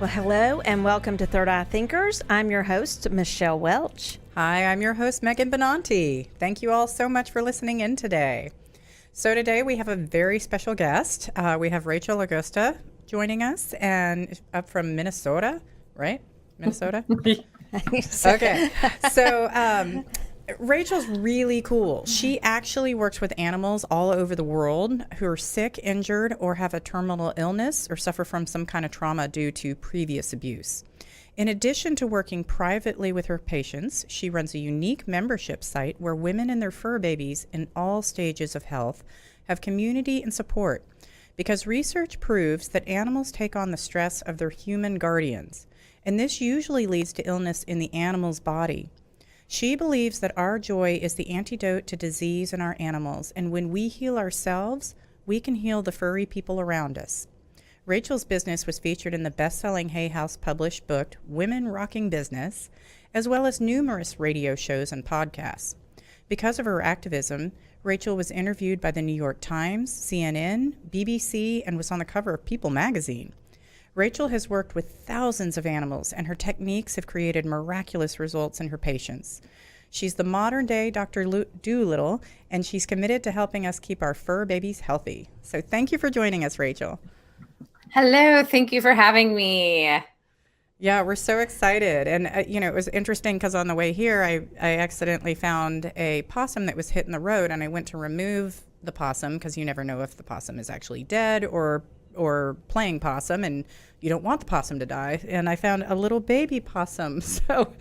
Well, hello and welcome to Third Eye Thinkers. I'm your host, Michelle Welch. Hi, I'm your host, Megan Benanti. Thank you all so much for listening in today. So today we have a very special guest. We have Rachel Augusta joining us, and up from Minnesota, right? Minnesota? Okay. So Rachel's really cool. She actually works with animals all over the world who are sick, injured, or have a terminal illness or suffer from some kind of trauma due to previous abuse. In addition to working privately with her patients, she runs a unique membership site where women and their fur babies in all stages of health have community and support, because research proves that animals take on the stress of their human guardians, and this usually leads to illness in the animal's body. She believes that our joy is the antidote to disease in our animals, and when we heal ourselves, we can heal the furry people around us. Rachel's business was featured in the best-selling Hay House published book, Women Rocking Business, as well as numerous radio shows and podcasts. Because of her activism, Rachel was interviewed by the New York Times, CNN, BBC, and was on the cover of People magazine. Rachel has worked with thousands of animals, and her techniques have created miraculous results in her patients. She's the modern-day Dr. Dolittle, and she's committed to helping us keep our fur babies healthy. So thank you for joining us, Rachel. Hello, thank you for having me. Yeah, we're so excited. And, it was interesting because on the way here, I accidentally found a possum that was hit in the road, and I went to remove the possum because you never know if the possum is actually dead or playing possum, and you don't want the possum to die. And I found a little baby possum. So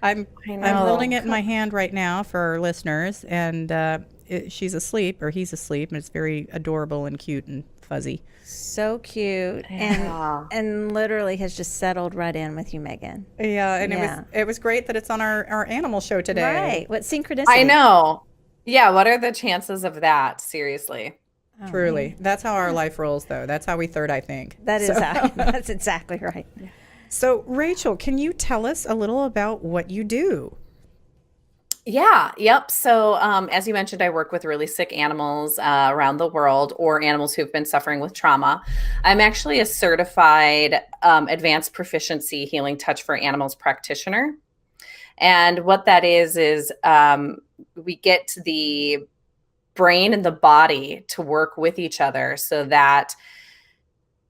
I'm holding it in my hand right now for our listeners, and she's asleep, or he's asleep, and it's very adorable and cute and fuzzy. So cute. And literally has just settled right in with you, Megan. Yeah, and it was great that it's on our animal show today. Right. What synchronicity. I know. Yeah, what are the chances of that? Seriously. Truly. That's how our life rolls, though. That's how we third eye think. That's exactly right. So, Rachel, can you tell us a little about what you do? Yeah, yep. So as you mentioned, I work with really sick animals around the world, or animals who've been suffering with trauma. I'm actually a certified advanced proficiency healing touch for animals practitioner. And what that is we get the brain and the body to work with each other so that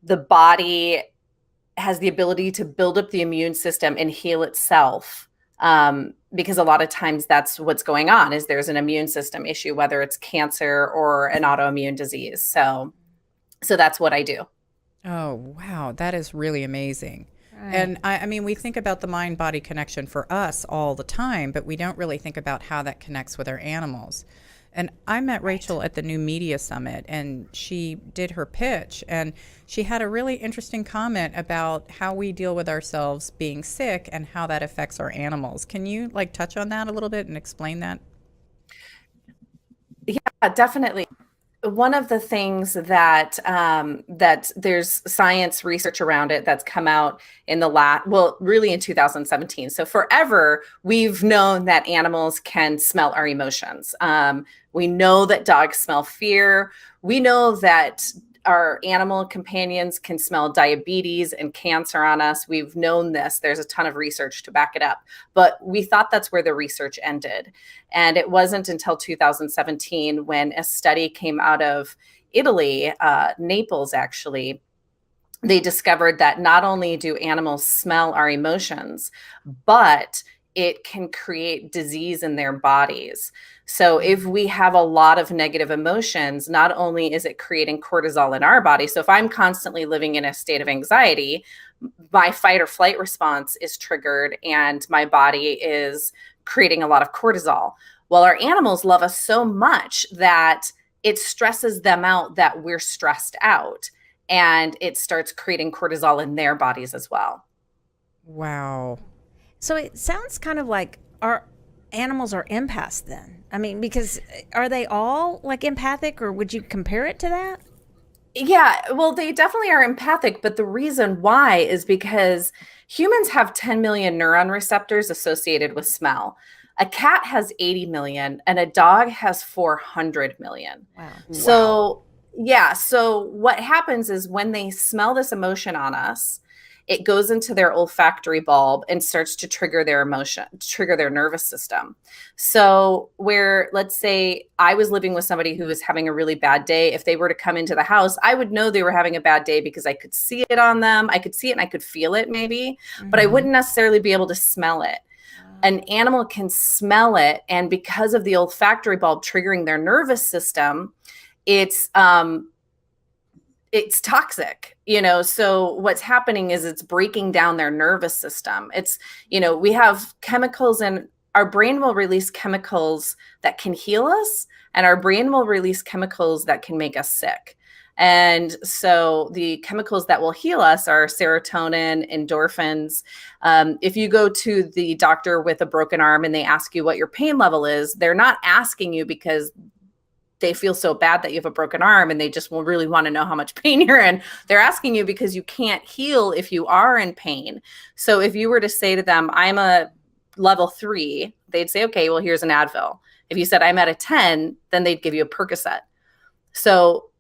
the body has the ability to build up the immune system and heal itself. Because a lot of times that's what's going on, is there's an immune system issue, whether it's cancer or an autoimmune disease. So that's what I do. Oh, wow. That is really amazing. Right. And I mean, we think about the mind-body connection for us all the time, but we don't really think about how that connects with our animals. And I met Rachel at the New Media Summit, and she did her pitch, and she had a really interesting comment about how we deal with ourselves being sick and how that affects our animals. Can you touch on that a little bit and explain that? Yeah, definitely. One of the things that there's science research around it that's come out in really in 2017. So forever, we've known that animals can smell our emotions. We know that dogs smell fear. We know that our animal companions can smell diabetes and cancer on us. We've known this. There's a ton of research to back it up. But we thought that's where the research ended. And it wasn't until 2017 when a study came out of Italy, Naples actually. They discovered that not only do animals smell our emotions, but it can create disease in their bodies. So if we have a lot of negative emotions, not only is it creating cortisol in our body. So if I'm constantly living in a state of anxiety, my fight or flight response is triggered and my body is creating a lot of cortisol. Well, our animals love us so much that it stresses them out that we're stressed out, and it starts creating cortisol in their bodies as well. Wow. So it sounds kind of like our animals are empaths then. I mean, because are they all empathic, or would you compare it to that? Yeah, well, they definitely are empathic, but the reason why is because humans have 10 million neuron receptors associated with smell. A cat has 80 million and a dog has 400 million. Wow. So, yeah, so what happens is when they smell this emotion on us, it goes into their olfactory bulb and starts to trigger their emotion, trigger their nervous system. So where, let's say I was living with somebody who was having a really bad day, if they were to come into the house, I would know they were having a bad day because I could see it on them. I could see it and I could feel it maybe, but I wouldn't necessarily be able to smell it. An animal can smell it, and because of the olfactory bulb triggering their nervous system, it's toxic, so what's happening is it's breaking down their nervous system. It's, we have chemicals, and our brain will release chemicals that can heal us, and our brain will release chemicals that can make us sick. And so the chemicals that will heal us are serotonin, endorphins. If you go to the doctor with a broken arm and they ask you what your pain level is, they're not asking you because they feel so bad that you have a broken arm and they just will really want to know how much pain you're in. They're asking you because you can't heal if you are in pain. So if you were to say to them, I'm a level 3, they'd say, okay, well, here's an Advil. If you said I'm at a 10, then they'd give you a Percocet. So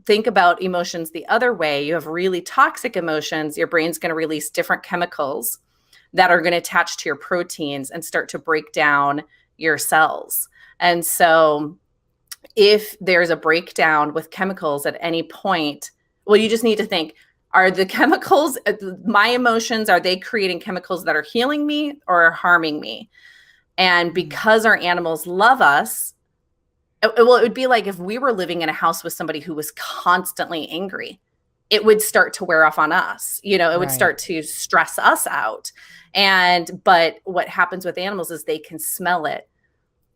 think about emotions the other way. You have really toxic emotions. Your brain's going to release different chemicals that are going to attach to your proteins and start to break down your cells. And so if there's a breakdown with chemicals at any point, well, you just need to think, are the chemicals, my emotions, are they creating chemicals that are healing me or are harming me? And because our animals love us, well, it would be like if we were living in a house with somebody who was constantly angry, it would start to wear off on us. It would start to stress us out. But what happens with animals is they can smell it.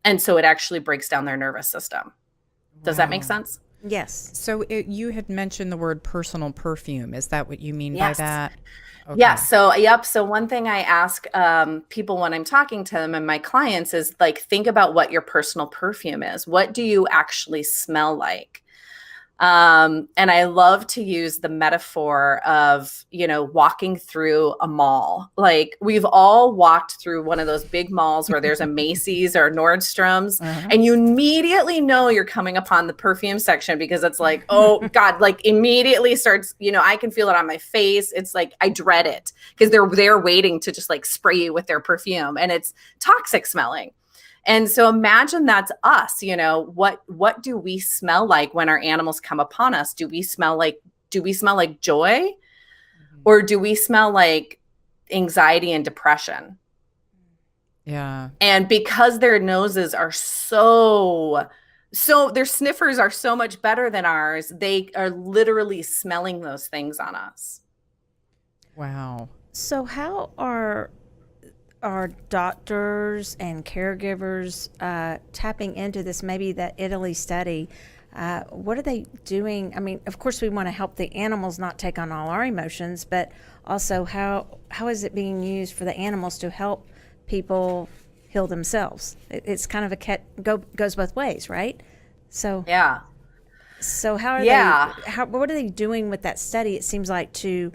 And so it actually breaks down their nervous system. Does that make sense? Yes. So you had mentioned the word personal perfume. Is that what you mean by that? Okay. Yeah. So one thing I ask people when I'm talking to them and my clients is like, think about what your personal perfume is. What do you actually smell like? And I love to use the metaphor of, walking through a mall. Like we've all walked through one of those big malls where there's a Macy's or Nordstrom's, and you immediately know you're coming upon the perfume section because it's like, oh God, like immediately starts, I can feel it on my face. It's like, I dread it because they're there waiting to just like spray you with their perfume, and it's toxic smelling. And so imagine that's us, what do we smell like when our animals come upon us? Do we smell like joy, or do we smell like anxiety and depression? Yeah. And because their noses are so their sniffers are so much better than ours, they are literally smelling those things on us. Wow. So how are doctors and caregivers tapping into this, maybe that Italy study? What are they doing? I mean, of course, we want to help the animals not take on all our emotions, but also how is it being used for the animals to help people heal themselves? It's kind of goes both ways, right? So yeah. So how are they? What are they doing with that study? It seems like to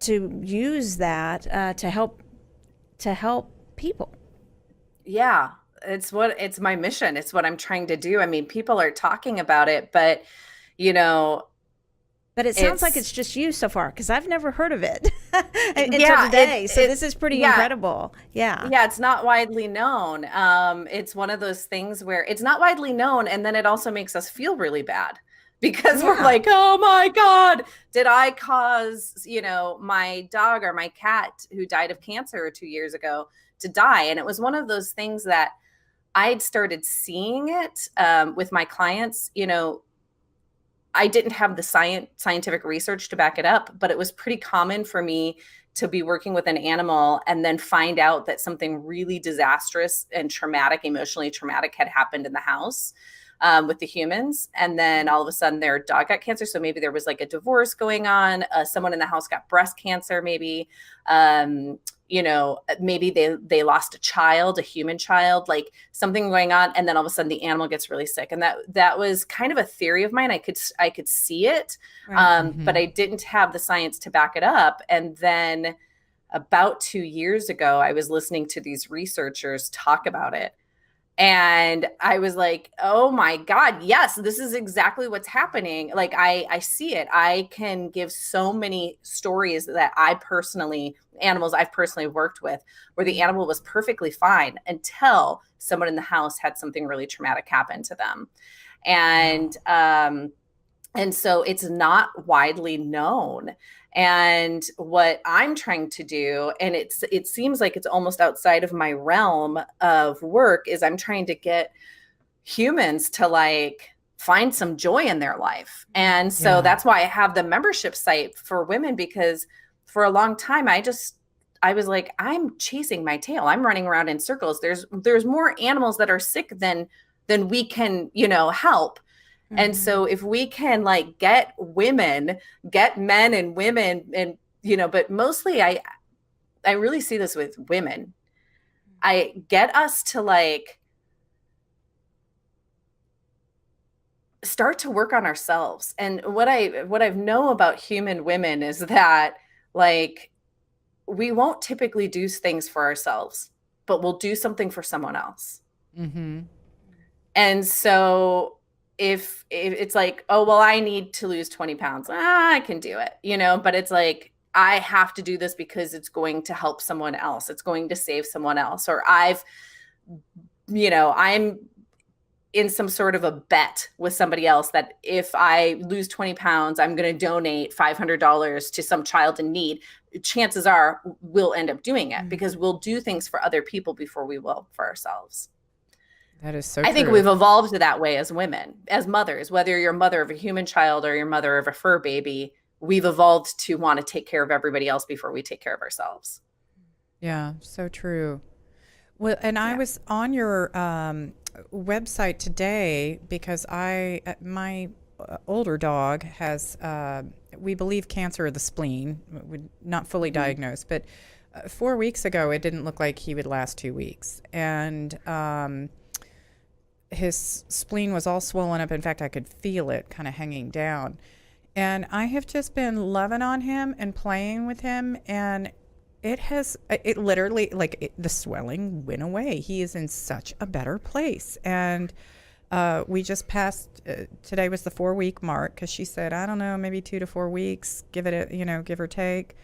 use that to help people. Yeah, it's my mission. It's what I'm trying to do. I mean, people are talking about it, but but it sounds like it's just you so far, because I've never heard of it until today. So this is pretty incredible. Yeah. Yeah, it's not widely known. It's one of those things where it's not widely known, and then it also makes us feel really bad. Because we're like, oh my God, did I cause, my dog or my cat who died of cancer 2 years ago to die? And it was one of those things that I had started seeing it with my clients. I didn't have the scientific research to back it up, but it was pretty common for me to be working with an animal and then find out that something really disastrous and emotionally traumatic had happened in the house. With the humans. And then all of a sudden their dog got cancer. So maybe there was like a divorce going on. Someone in the house got breast cancer, maybe, maybe they lost a child, a human child, like something going on. And then all of a sudden the animal gets really sick. And that was kind of a theory of mine. I could see it, but I didn't have the science to back it up. And then about 2 years ago, I was listening to these researchers talk about it. And I was like, oh my God, yes, this is exactly what's happening. Like I see it. I can give so many stories that animals I've personally worked with, where the animal was perfectly fine until someone in the house had something really traumatic happen to them. And and so it's not widely known. And what I'm trying to do, and it seems like it's almost outside of my realm of work, is I'm trying to get humans to like find some joy in their life. And so that's why I have the membership site for women, because for a long time I was like, I'm chasing my tail. I'm running around in circles. There's more animals that are sick than we can, help. And so if we can like get men and women, and but mostly I really see this with women. I get us to like start to work on ourselves. And what I know about human women is that like we won't typically do things for ourselves, but we'll do something for someone else. Mm-hmm. And so if it's like, oh, well, I need to lose 20 pounds, I can do it, but it's like, I have to do this because it's going to help someone else. It's going to save someone else. Or I'm in some sort of a bet with somebody else that if I lose 20 pounds, I'm going to donate $500 to some child in need. Chances are we'll end up doing it because we'll do things for other people before we will for ourselves. That is so I think true. we've evolved that way as women, as mothers, whether you're a mother of a human child or you're mother of a fur baby, we've evolved to want to take care of everybody else before we take care of ourselves. Yeah, so true. Well, and I was on your website today because my older dog has, we believe, cancer of the spleen, not fully diagnosed, but 4 weeks ago, it didn't look like he would last 2 weeks. And his spleen was all swollen up. In fact, I could feel it kind of hanging down. And I have just been loving on him and playing with him. And it literally, the swelling went away. He is in such a better place. And we just passed, today was the 4-week mark, because she said, I don't know, maybe 2 to 4 weeks, give or take.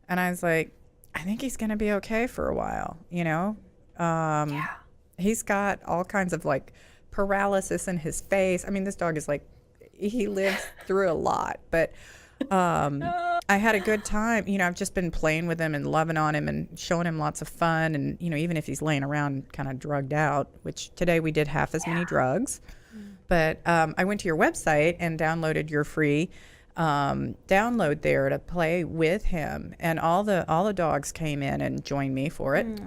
And I was like, I think he's going to be okay for a while, He's got all kinds of like paralysis in his face. I mean, this dog is like, he lives through a lot, but I had a good time. I've just been playing with him and loving on him and showing him lots of fun. And, even if he's laying around kind of drugged out, which today we did half as many drugs. But I went to your website and downloaded your free download there to play with him. And all the dogs came in and joined me for it.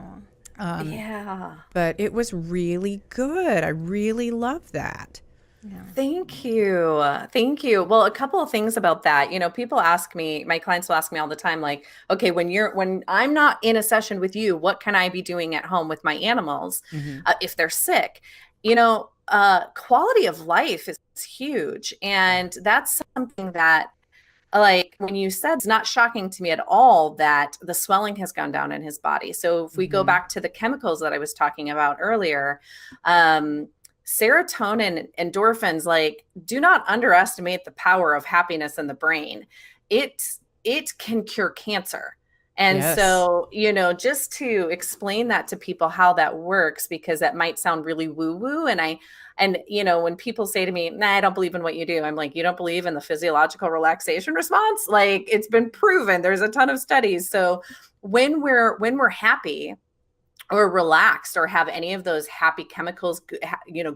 But it was really good. I really love that. Yeah. Thank you. Well, a couple of things about that. People ask me, my clients will ask me all the time, like, okay, when I'm not in a session with you, what can I be doing at home with my animals if they're sick? Quality of life is huge. And that's something that, like when you said, it's not shocking to me at all that the swelling has gone down in his body. So if we go back to the chemicals that I was talking about earlier, serotonin, endorphins, like, do not underestimate the power of happiness in the brain. It can cure cancer. And so, just to explain that to people, how that works, because that might sound really woo woo. And when people say to me, nah, I don't believe in what you do, I'm like, you don't believe in the physiological relaxation response? Like, it's been proven. There's a ton of studies. So when we're happy or relaxed or have any of those happy chemicals,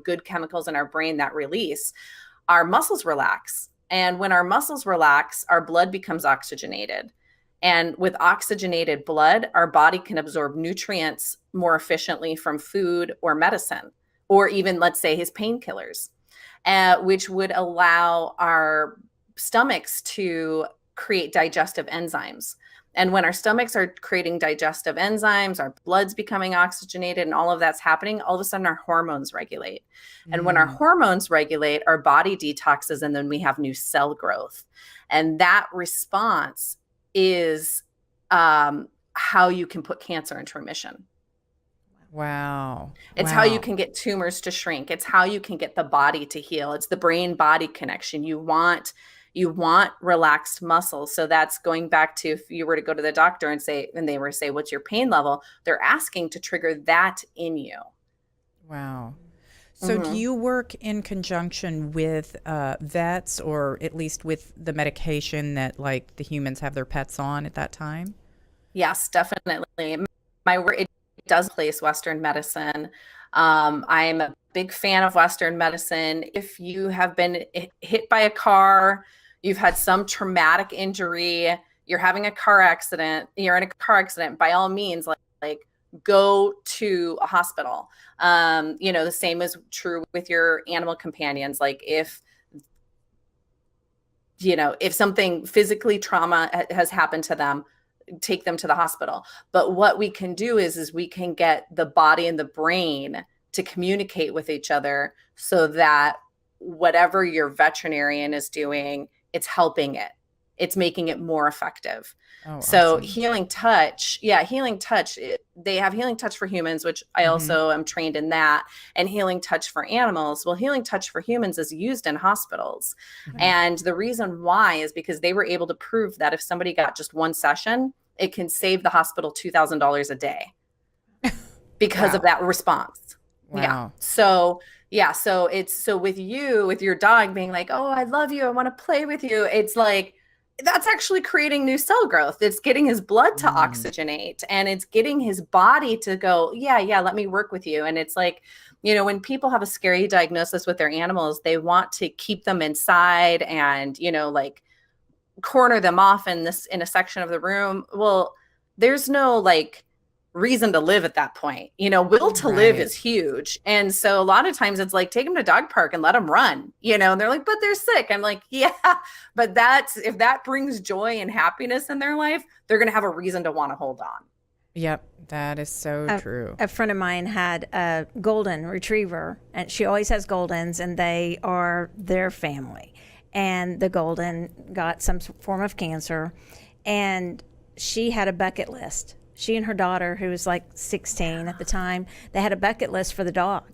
good chemicals in our brain that release, our muscles relax. And when our muscles relax, our blood becomes oxygenated. And with oxygenated blood, our body can absorb nutrients more efficiently from food or medicine, or even, let's say, his painkillers, which would allow our stomachs to create digestive enzymes. And when our stomachs are creating digestive enzymes, our blood's becoming oxygenated and all of that's happening, all of a sudden our hormones regulate. And when our hormones regulate, our body detoxes, and then we have new cell growth. And that response is how you can put cancer into remission. Wow. It's how you Wow. can get tumors to shrink. It's how you can get the body to heal. It's the brain body connection. You want relaxed muscles. So that's going back to, if you were to go to the doctor and they were to say, what's your pain level? They're asking to trigger that in you. Wow. So do Mhm. you work in conjunction with vets, or at least with the medication that like the humans have their pets on at that time? Yes, definitely. My work, it does place Western medicine. I'm a big fan of Western medicine. If you have been hit by a car, you've had some traumatic injury, you're having a car accident, you're in a car accident, by all means, like go to a hospital. The same is true with your animal companions. Like if something physically trauma has happened to them, take them to the hospital. But what we can do is we can get the body and the brain to communicate with each other so that whatever your veterinarian is doing, it's helping it. It's making it more effective. Oh, So awesome. healing touch, yeah, healing touch, they have healing touch for humans, which I Hmm. also am trained in that, and healing touch for animals. Well, healing touch for humans is used in hospitals. Hmm. And the reason why is because they were able to prove that if somebody got just one session, it can save the hospital $2,000 a day because of Wow. that response. Yeah. Wow. So with you, with your dog being like, "Oh, I love you. I want to play with you." It's like that's actually creating new cell growth. It's getting his blood to Mm. oxygenate, and it's getting his body to go, "Yeah, yeah, let me work with you." And it's like, when people have a scary diagnosis with their animals, they want to keep them inside and, like corner them off in a section of the room. Well, there's no like reason to live at that point. Will to live Right. is huge. And so a lot of times it's like, take them to dog park and let them run, and they're like, but they're sick. I'm like, yeah, but if that brings joy and happiness in their life, they're going to have a reason to want to hold on. Yep. That is so A, true. a friend of mine had a golden retriever, and she always has goldens, and they are their family. And the golden got some form of cancer, and she had a bucket list. She and her daughter, who was like 16 at the time, they had a bucket list for the dog,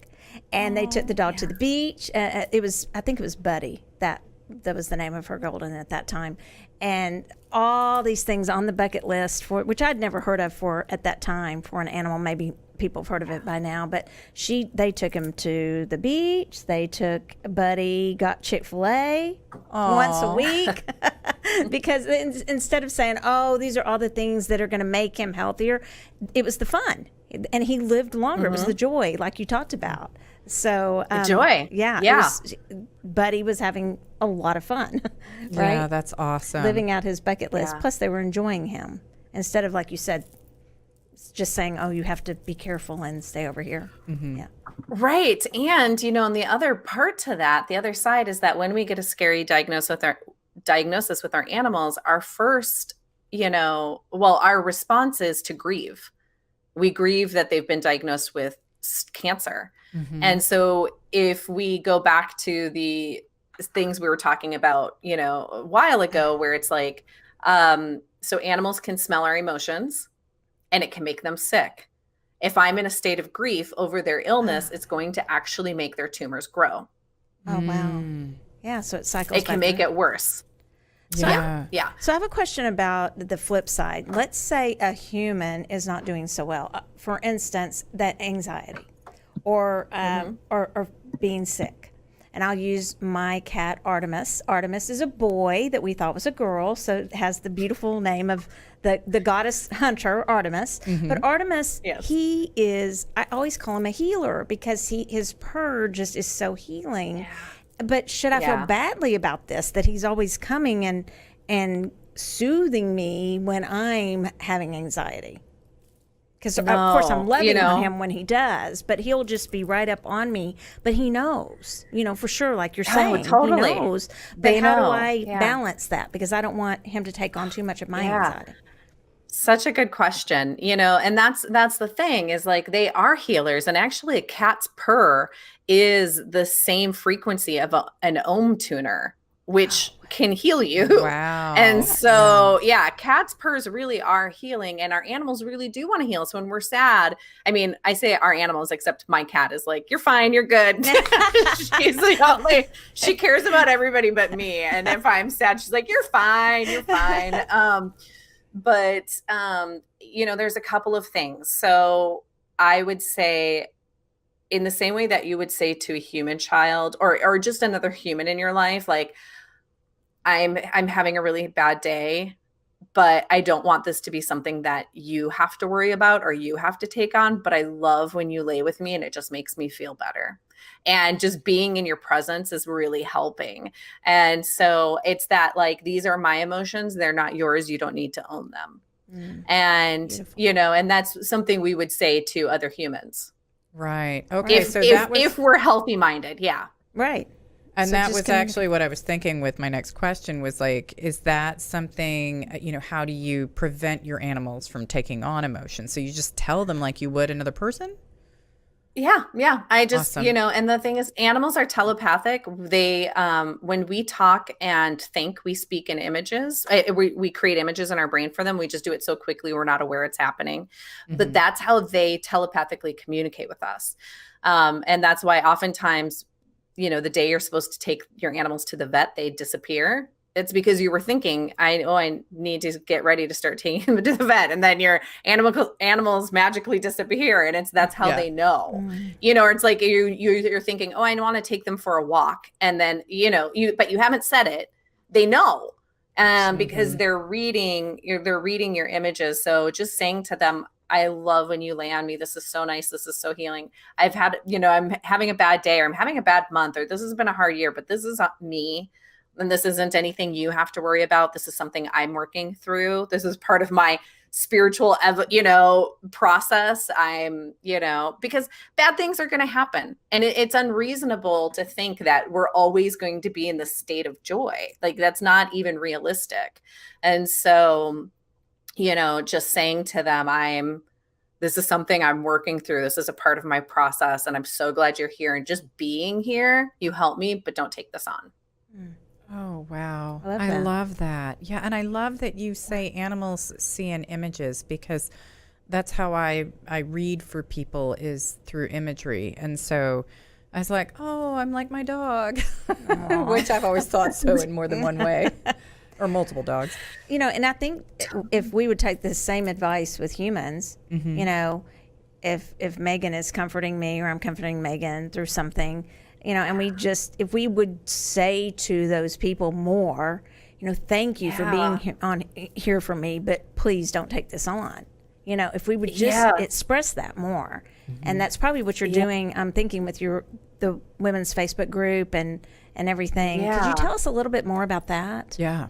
and they took the dog to the beach. I think it was Buddy, that was the name of her golden at that time, and all these things on the bucket list for which I'd never heard of for at that time for an animal. Maybe people have heard of it by now, but they took him to the beach. They took Buddy, got Chick-fil-A once a Aw. week because instead of saying, "Oh, these are all the things that are going to make him healthier," it was the fun, and he lived longer. It was the joy, like you talked about. So Joy. yeah, Yeah. Buddy was having a lot of fun, right? Yeah, that's awesome. Living out his bucket list. Yeah. Plus, they were enjoying him instead of, like you said, just saying, "Oh, you have to be careful and stay over here." Yeah. Right. And the other part to that, the other side is that when we get a scary diagnosis with our animals, our first, our response is to grieve. We grieve that they've been diagnosed with cancer. Hmm. And so if we go back to the things we were talking about, a while ago, where it's like, so animals can smell our emotions and it can make them sick. If I'm in a state of grief over their illness, it's going to actually make their tumors grow. Oh wow. Mm. Yeah. So it cycles. It can back make around. it worse. Yeah. Yeah. So I have a question about the flip side. Let's say a human is not doing so well. For instance, that anxiety, or being sick. And I'll use my cat Artemis. Artemis is a boy that we thought was a girl, so it has the beautiful name of the goddess hunter Artemis. But Artemis, Yes. he is. I always call him a healer because his purr just is so healing. But should I feel Yeah. badly about this, that he's always coming and soothing me when I'm having anxiety? Because of course I'm No, loving on him when he does, but he'll just be right up on me. But he knows, for sure, like you're saying, totally. he knows. But They how do know. I Yeah. balance that? Because I don't want him to take on too much of my Yeah. anxiety. Such a good question, and that's the thing is like they are healers, and actually a cat's purr is the same frequency of an ohm tuner. which can heal you. Wow. And so, yeah, cats' purrs really are healing, and our animals really do want to heal. So when we're sad, I mean, I say our animals, except my cat is like, you're fine, you're good. She's the only, she cares about everybody but me. And if I'm sad, she's like, you're fine, you're fine. You know, there's a couple of things. So I would say, in the same way that you would say to a human child or just another human in your life, like, I'm having a really bad day, but I don't want this to be something that you have to worry about or you have to take on. But I love when you lay with me and it just makes me feel better. And just being in your presence is really helping. And so it's that, like, these are my emotions. They're not yours. You don't need to own them. And, beautiful. You know, and that's something we would say to other humans. Right. Okay. If we're healthy minded. Yeah. Right. And so that was actually what I was thinking with my next question was, like, is that something, you know, how do you prevent your animals from taking on emotion? So you just tell them like you would another person? Yeah. Yeah. I just, awesome. You know, and the thing is, animals are telepathic. They, when we talk and think, we speak in images. We create images in our brain for them. We just do it so quickly, we're not aware it's happening. But that's how they telepathically communicate with us. And that's why oftentimes, you know, the day you're supposed to take your animals to the vet, they disappear. It's because you were thinking, I need to get ready to start taking them to the vet. And then your animals magically disappear. And that's how they know, you know, or it's like you're thinking, oh, I want to take them for a walk. And then, you know, but you haven't said it. They know, because they're reading your images. So just saying to them, I love when you lay on me. This is so nice. This is so healing. I've had, you know, I'm having a bad day, or I'm having a bad month, or this has been a hard year, but this is me. And this isn't anything you have to worry about. This is something I'm working through. This is part of my spiritual, you know, process. You know, because bad things are going to happen. And it's unreasonable to think that we're always going to be in the state of joy. Like, that's not even realistic. And so, you know, just saying to them, this is something I'm working through. This is a part of my process. And I'm so glad you're here. And just being here, you help me, but don't take this on. Oh, wow. I love that. Yeah. And I love that you say animals see in images, because that's how I read for people, is through imagery. And so I was like, oh, I'm like my dog, which I've always thought so in more than one way. Or multiple dogs. You know, and I think if we would take the same advice with humans, you know, if Megan is comforting me or I'm comforting Megan through something, you know, and if we would say to those people more, you know, thank you for being here for me, but please don't take this on. You know, if we would just express that more. And that's probably what you're doing, I'm thinking, with the women's Facebook group and everything. Could you tell us a little bit more about that? Yeah.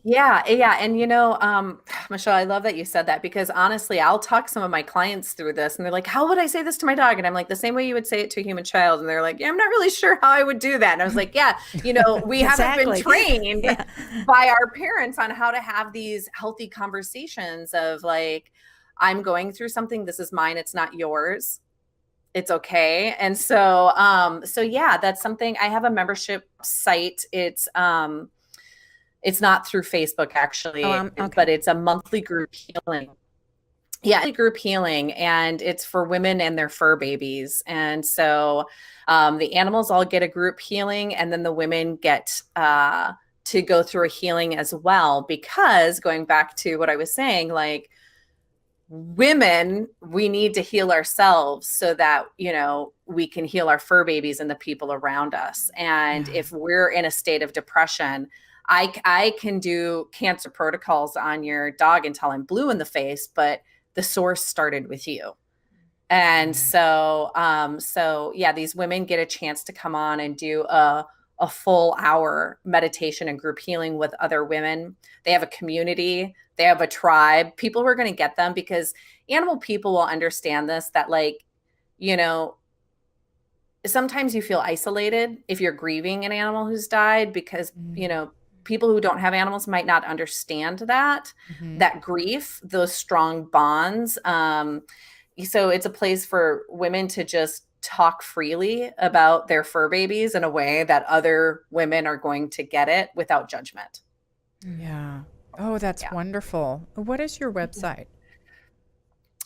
Yeah. And, you know, Michelle, I love that you said that, because honestly, I'll talk some of my clients through this and they're like, how would I say this to my dog? And I'm like, the same way you would say it to a human child. And they're like, yeah, I'm not really sure how I would do that. And I was like, yeah, you know, we haven't been trained by our parents on how to have these healthy conversations of, like, I'm going through something. This is mine. It's not yours. It's okay. And so, yeah, that's something. I have a membership site. It's not through Facebook, actually, but it's a monthly group healing. Yeah, group healing, and it's for women and their fur babies. And so the animals all get a group healing, and then the women get to go through a healing as well. Because going back to what I was saying, like, women, we need to heal ourselves so that, you know, we can heal our fur babies and the people around us. And if we're in a state of depression, I can do cancer protocols on your dog until I'm blue in the face, but the source started with you. And so yeah, these women get a chance to come on and do a full hour meditation and group healing with other women. They have a community, they have a tribe, people who are going to get them, because animal people will understand this, that, like, you know, sometimes you feel isolated if you're grieving an animal who's died, because, you know, people who don't have animals might not understand that grief, those strong bonds. So it's a place for women to just talk freely about their fur babies in a way that other women are going to get it without judgment. Yeah. Oh, that's Yeah. wonderful. What is your website?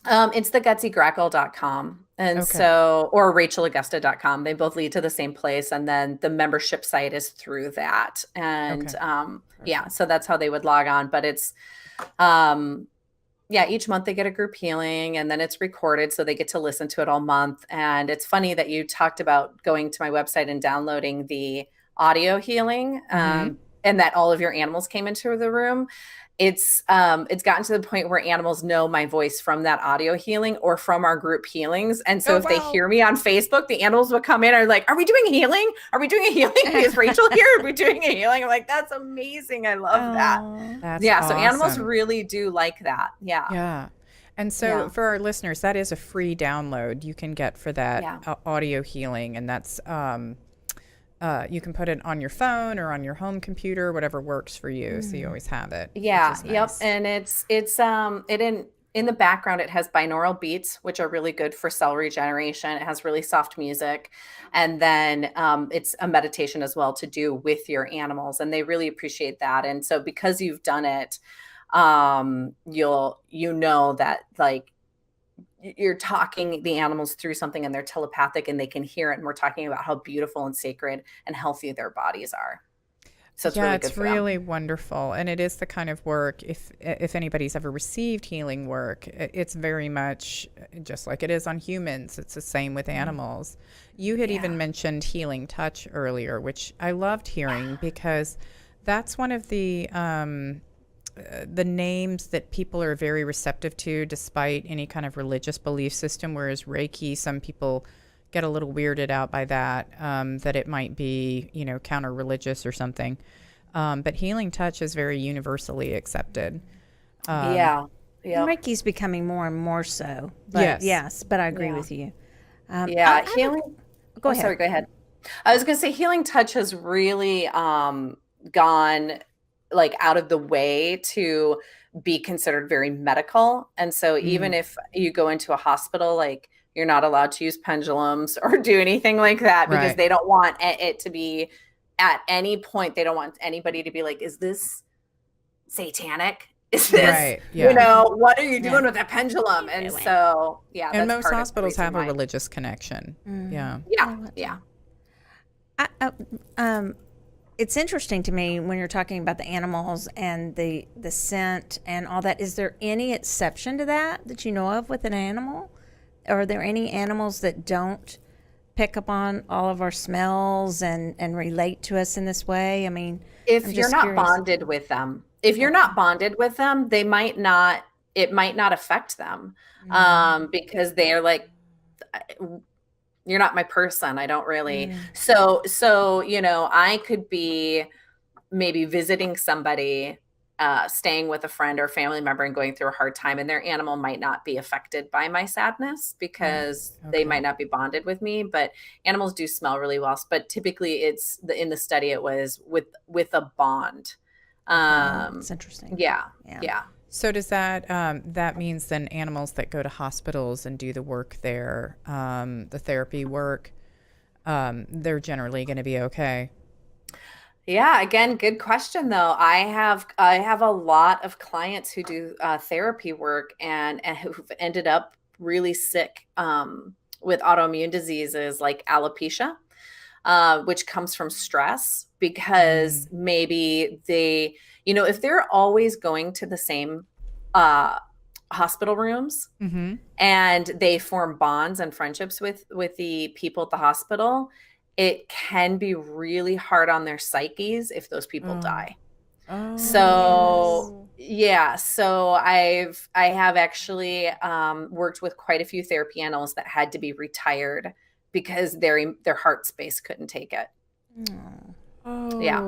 It's thegutsygrackle.com. And Okay. so, or rachelaugusta.com. They both lead to the same place. And then the membership site is through that. And Okay. yeah, so that's how they would log on. But it's, yeah, each month they get a group healing and then it's recorded. So they get to listen to it all month. And it's funny that you talked about going to my website and downloading the audio healing and that all of your animals came into the room. It's gotten to the point where animals know my voice from that audio healing or from our group healings. And so Oh, if they wow. hear me on Facebook, the animals would come in and are like, are we doing healing? Are we doing a healing? Is Rachel here? Are we doing a healing? I'm like, that's amazing. I love that. That's Yeah. So animals awesome. really do like that. Yeah. Yeah. And so Yeah. for our listeners, that is a free download you can get for that Yeah. audio healing. And that's, you can put it on your phone or on your home computer, whatever works for you. So you always have it. Yeah. Which is Yep. nice. And it in the background, it has binaural beats, which are really good for cell regeneration. It has really soft music. And then it's a meditation as well to do with your animals. And they really appreciate that. And so because you've done it, you know that like you're talking the animals through something and they're telepathic and they can hear it. And we're talking about how beautiful and sacred and healthy their bodies are. So it's Yeah, really good it's for them. really wonderful. And it is the kind of work, if anybody's ever received healing work, it's very much just like it is on humans. It's the same with animals. You had even mentioned healing touch earlier, which I loved hearing because that's one of the names that people are very receptive to despite any kind of religious belief system, whereas Reiki, some people get a little weirded out by that, that it might be, counter-religious or something. But healing touch is very universally accepted. Yeah. Yeah. Reiki's becoming more and more so. But Yes. but I agree Yeah. with you. Yeah. Healing. Go Oh, ahead. sorry, go ahead. I was going to say healing touch has really gone like out of the way to be considered very medical. And so even if you go into a hospital, like you're not allowed to use pendulums or do anything like that because Right. they don't want it to be at any point. They don't want anybody to be like, is this satanic? Is this, Right, yeah. what are you doing Yeah. with that pendulum? And doing? so, yeah, And that's most part of the hospitals reason have a why. religious connection. Yeah. Yeah. Yeah. It's interesting to me when you're talking about the animals and the scent and all that. Is there any exception to that you know of with an animal? Are there any animals that don't pick up on all of our smells and relate to us in this way? I mean, If I'm you're just not curious. bonded with them, if you're not bonded with them, it might not affect them. Because they're like, you're not my person. I don't really. So, I could be maybe visiting somebody, staying with a friend or family member and going through a hard time, and their animal might not be affected by my sadness because they Okay. might not be bonded with me. But animals do smell really well. But typically, in the study, it was with a bond. It's interesting. Yeah. Yeah. Yeah. So does that that means then animals that go to hospitals and do the work there, the therapy work, they're generally going to be okay? Yeah, again, good question though. I have a lot of clients who do therapy work and who've ended up really sick with autoimmune diseases like alopecia, which comes from stress because maybe they, if they're always going to the same hospital rooms and they form bonds and friendships with the people at the hospital, it can be really hard on their psyches if those people die. Oh, So yeah, so I have actually worked with quite a few therapy animals that had to be retired because their heart space couldn't take it. Yeah.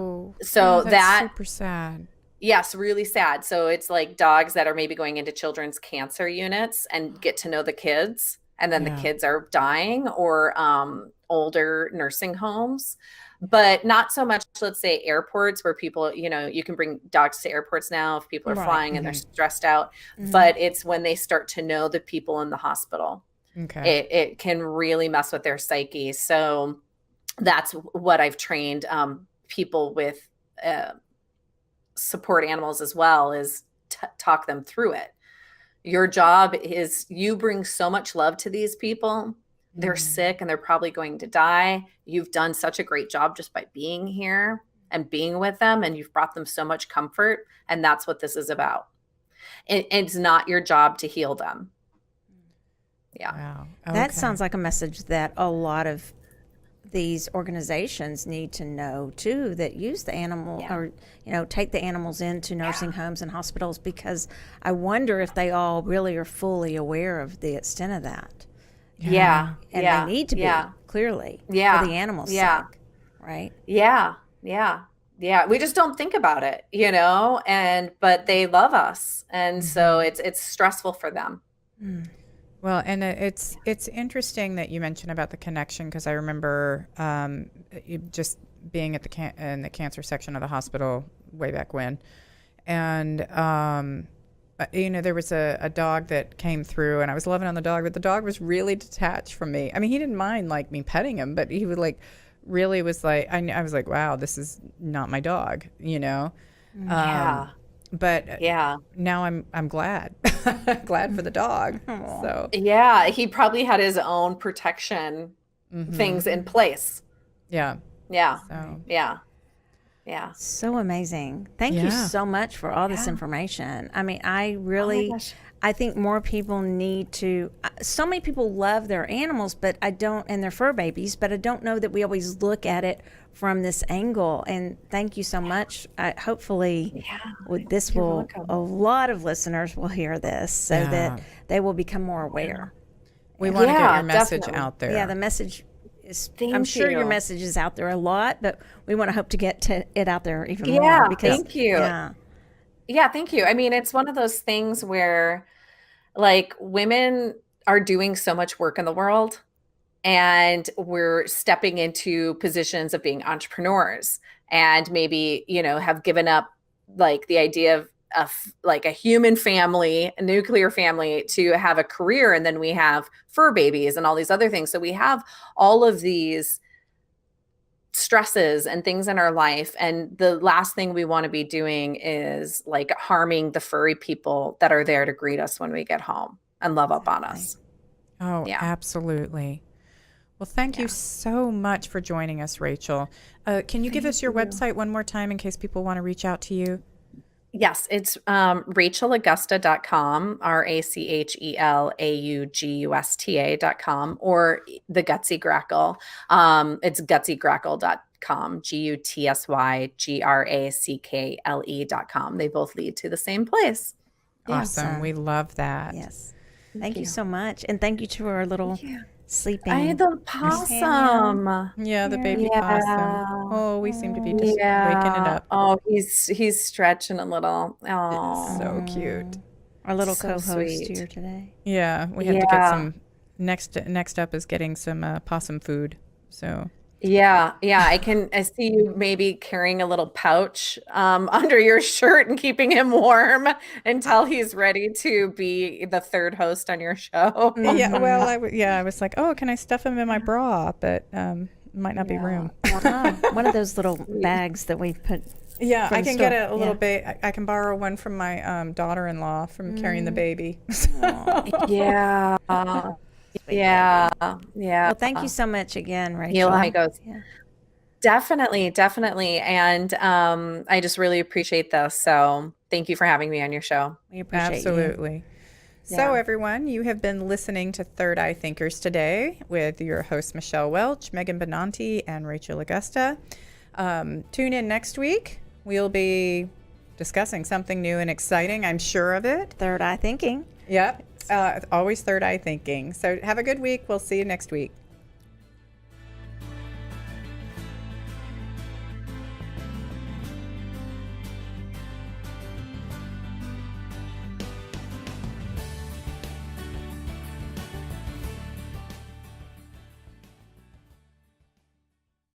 So that's that super sad. yes, really sad. So it's like dogs that are maybe going into children's cancer units and get to know the kids, and then the Yeah. kids are dying, or older nursing homes. But not so much, let's say, airports where people, you can bring dogs to airports now if people are Right. flying and they're stressed out. But it's when they start to know the people in the hospital. Okay. It can really mess with their psyche. So that's what I've trained people with support animals as well, is talk them through it. Your job is, you bring so much love to these people. They're sick and they're probably going to die. You've done such a great job just by being here and being with them, and you've brought them so much comfort. And that's what this is about. It's not your job to heal them. Yeah. Wow. That Okay. sounds like a message that a lot of these organizations need to know too, that use the animal or, take the animals into nursing homes and hospitals, because I wonder if they all really are fully aware of the extent of that. Yeah. And they need to be, clearly, for the animals' sake, right? Yeah. We just don't think about it, but they love us. And so it's stressful for them. Well, and it's interesting that you mentioned about the connection, because I remember just being at in the cancer section of the hospital way back when, and there was a dog that came through, and I was loving on the dog, but the dog was really detached from me. I mean, he didn't mind like me petting him, but he would really was like, I was like, wow, this is not my dog, But now I'm glad, glad for the dog. So yeah, he probably had his own protection things in place. Yeah. So. Yeah. So amazing. Thank you so much for all this information. I mean, I think more people need to, so many people love their animals, but and their fur babies, but I don't know that we always look at it from this angle. And thank you so much. Hopefully a lot of listeners will hear this so that they will become more aware. We want to get your message out there. Yeah, the message is, I'm sure your message is out there a lot, but we want to hope to get it out there even more. Because, thank you. Yeah, thank you. I mean, it's one of those things where women are doing so much work in the world, and we're stepping into positions of being entrepreneurs, and maybe, have given up the idea of a human family, a nuclear family, to have a career. And then we have fur babies and all these other things. So we have all of these stresses and things in our life. And the last thing we want to be doing is harming the furry people that are there to greet us when we get home and love up on us. Oh, absolutely. Well, thank you so much for joining us, Rachel. Can you give us your website one more time in case people want to reach out to you? Yes, it's rachelaugusta.com, RachelAugusta.com, or the Gutsy Grackle. It's gutsygrackle.com, GUTSYGRACKLE.com. They both lead to the same place. Awesome. We love that. Yes. Thank you so much. And thank you to our little sleeping. I had the possum. Yeah, the baby possum. Oh, we seem to be just waking it up. Oh, he's stretching a little. Oh, it's so cute. Our little co-host here today. Yeah, we have to get some. Next up is getting some possum food. So. Yeah. I see you maybe carrying a little pouch under your shirt and keeping him warm until he's ready to be the third host on your show. Yeah, well, I was like, oh, can I stuff him in my bra? But might not be room. One of those little bags that we put. Yeah, I can get a little bit. I can borrow one from my daughter-in-law from carrying the baby. Yeah. Yeah. Well, thank you so much again, Rachel. He goes. Yeah. Definitely. And I just really appreciate this. So thank you for having me on your show. We appreciate Absolutely. you. So everyone, you have been listening to Third Eye Thinkers today with your hosts, Michelle Welch, Megan Benanti, and Rachel Augusta. Tune in next week. We'll be discussing something new and exciting. I'm sure of it. Third Eye Thinking. Yep. Always third eye thinking. So have a good week. We'll see you next week.